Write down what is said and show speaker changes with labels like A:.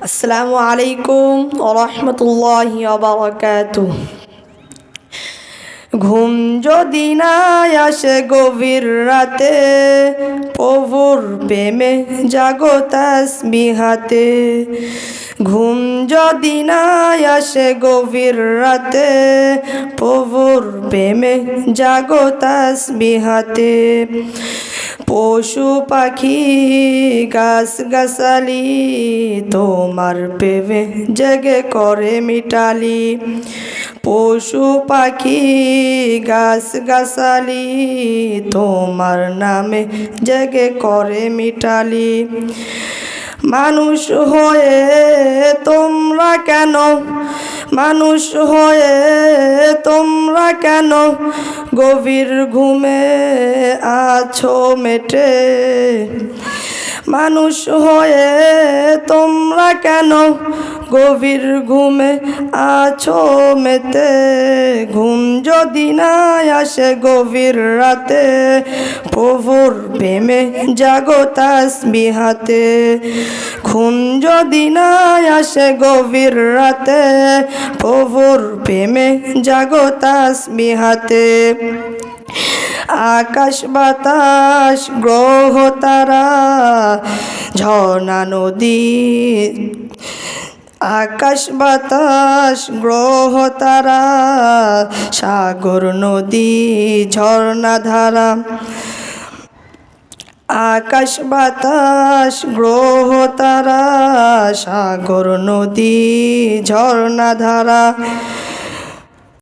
A: আসসালামু আলাইকুম ওয়া রাহমাতুল্লাহি ওয়া বারাকাতুহু। ঘুম যদি না আসে গভীর রাতে, প্রভুর প্রেমে জাগো তাসবিহাতে। ঘুম যদি না আসে গভীর রাতে, প্রভুর প্রেমে জাগো তাসবিহাতে। পশু পাখি গাছ গাছালি তোমার প্রেমে জেগে করে মিটালি। পশু পাখি গাছ গাছালি তোমার নামে জেগে করে মিটালি। মানুষ হয়ে তোমরা কেন, মানুষ হয়ে তোমরা কেন গভীর ঘুমে আছো মেটে। মানুষ হয়ে তোমরা কেন গভীর ঘুমে আছো মেতে। ঘুম যদি না আসে গভীর রাতে, প্রভুর প্রেমে জাগো তাসবিহাতে। ঘুম যদি না আসে গভীর রাতে, প্রভুর প্রেমে জাগো তাসবিহাতে। আকাশ বাতাস গ্রহ তারা ঝর্ণা নদী, আকাশ বাতাস গ্রহ তারা সাগর নদী ঝর্ণা ধারা। আকাশ বাতাস গ্রহ তারা সাগর নদী ঝর্ণা ধারা।